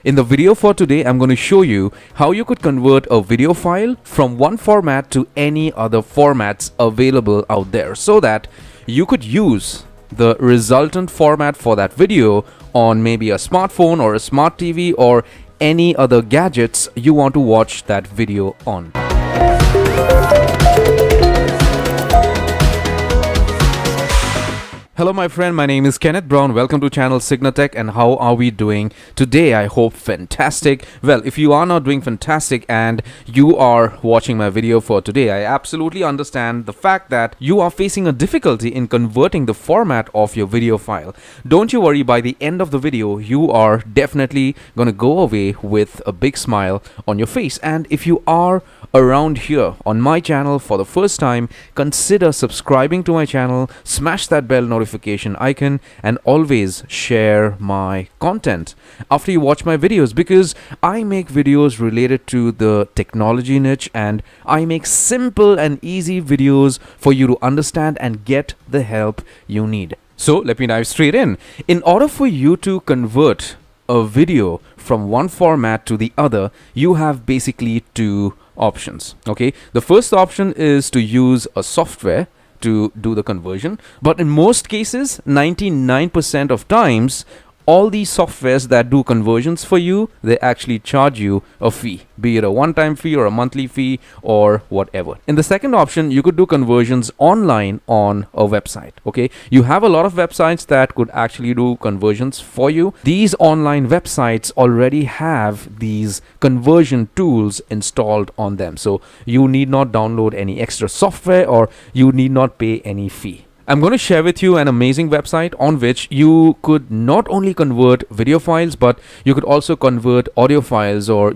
In the video for today, I'm going to show you how you could convert a video file from one format to any other formats available out there so that you could use the resultant format for that video on maybe a smartphone or a smart TV or any other gadgets you want to watch that video on. Hello my friend, my name is Kenneth Brown. Welcome to channel CygnaTech, and how are we doing today? I hope fantastic. Well, if you are not doing fantastic and you are watching my video for today, I absolutely understand the fact that you are facing a difficulty in converting the format of your video file. Don't you worry, by the end of the video, you are definitely going to go away with a big smile on your face. And if you are around here on my channel for the first time, consider subscribing to my channel, smash that bell notification icon, and always share my content after you watch my videos, because I make videos related to the technology niche and I make simple and easy videos for you to understand and get the help you need. So let me dive straight in. In order for you to convert a video from one format to the other, you have basically two options. Okay, the first option is to use a software to do the conversion, but in most cases, 99% of times, all these softwares that do conversions for you, they actually charge you a fee, be it a one-time fee or a monthly fee or whatever. In the second option, you could do conversions online on a website. Okay, you have a lot of websites that could actually do conversions for you. These online websites already have these conversion tools installed on them, so you need not download any extra software or you need not pay any fee. I'm going to share with you an amazing website on which you could not only convert video files, but you could also convert audio files, or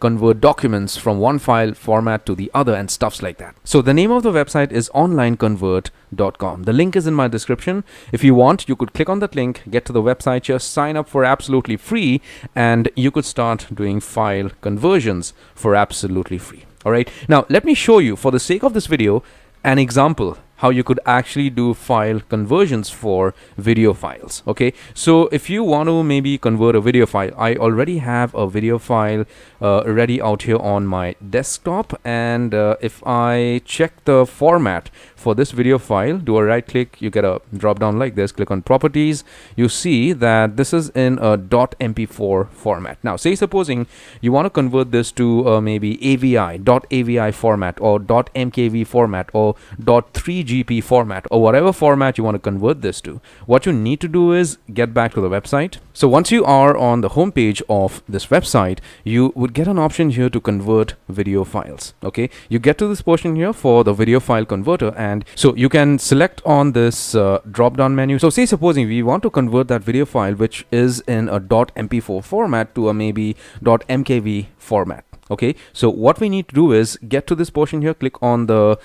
convert documents from one file format to the other and stuffs like that. So the name of the website is OnlineConvert.com. The link is in my description. If you want, you could click on that link, get to the website, just sign up for absolutely free, and you could start doing file conversions for absolutely free. All right. Now let me show you, for the sake of this video, an example how you could actually do file conversions for video files. Okay, so if you want to maybe convert a video file, I already have a video file ready out here on my desktop, and if I check the format for this video file, do a right click, you get a drop down like this, click on properties, you see that this is in a .mp4 format. Now say supposing you want to convert this to maybe .avi format or .mkv format or .3gp format or whatever format you want to convert this to. What you need to do is get back to the website. So once you are on the home page of this website, you would get an option here to convert video files. Okay, you get to this portion here for the video file converter, and so you can select on this drop down menu. So say supposing we want to convert that video file which is in a .mp4 format to a maybe .mkv format. Okay, so what we need to do is get to this portion here, click on the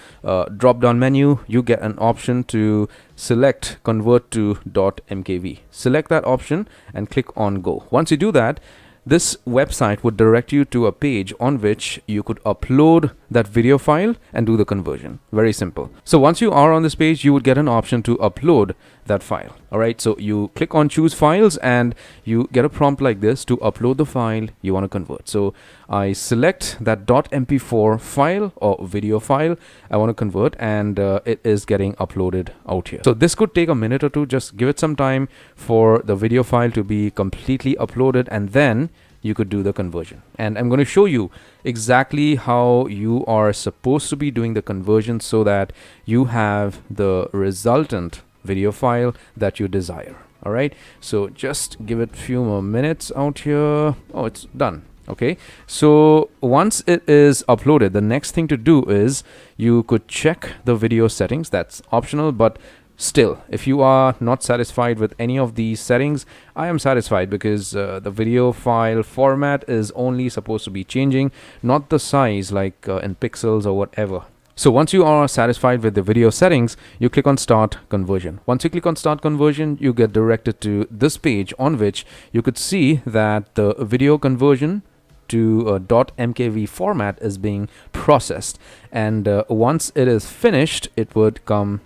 drop down menu, you get an option to select convert to .mkv. Select that option and click on go. Once you do that, this website would direct you to a page on which you could upload that video file and do the conversion. Very simple. So once you are on this page, you would get an option to upload that file. All right, so you click on choose files and you get a prompt like this to upload the file you want to convert. So I select that .mp4 file or video file I want to convert, and it is getting uploaded out here. So this could take a minute or two. Just give it some time for the video file to be completely uploaded, and then you could do the conversion. And I'm going to show you exactly how you are supposed to be doing the conversion so that you have the resultant video file that you desire. All right, so just give it a few more minutes out here. Oh, it's done. Okay, so once it is uploaded, the next thing to do is you could check the video settings. That's optional, but still, if you are not satisfied with any of these settings, I am satisfied, because the video file format is only supposed to be changing, not the size like in pixels or whatever. So once you are satisfied with the video settings, you click on start conversion. Once you click on start conversion, you get directed to this page on which you could see that the video conversion to a .mkv format is being processed, and once it is finished, it would come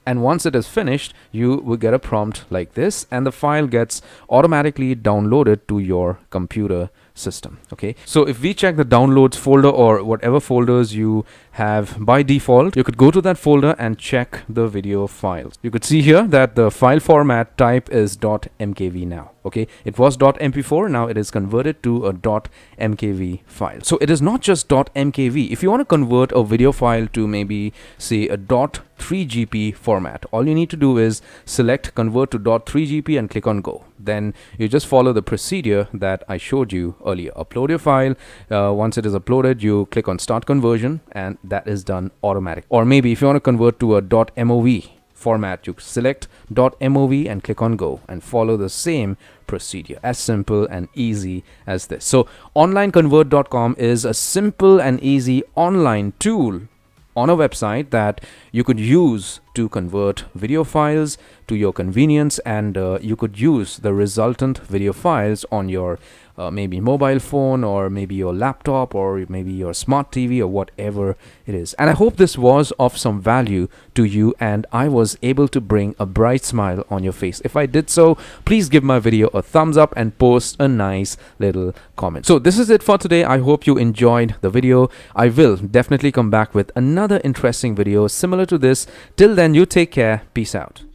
And once it is finished, you will get a prompt like this, and the file gets automatically downloaded to your computer system. Okay, so if we check the downloads folder or whatever folders you have by default, you could go to that folder and check the video files. You could see here that the file format type is .mkv now. Okay, it was .mp4, now it is converted to a .mkv file. So it is not just .mkv. If you want to convert a video file to maybe say a .3gp format, all you need to do is select convert to .3gp and click on go. Then you just follow the procedure that I showed you earlier. Upload your file. Once it is uploaded, you click on start conversion, and that is done automatic. Or maybe if you want to convert to a .mov format, you select .mov and click on go and follow the same procedure. As simple and easy as this. So OnlineConvert.com is a simple and easy online tool on a website that you could use to convert video files to your convenience, and you could use the resultant video files on your maybe mobile phone, or maybe your laptop, or maybe your smart TV, or whatever it is. And I hope this was of some value to you and I was able to bring a bright smile on your face. If I did so, please give my video a thumbs up and post a nice little comment. So this is it for today. I hope you enjoyed the video. I will definitely come back with another interesting video similar to this. Till then, you take care. Peace out.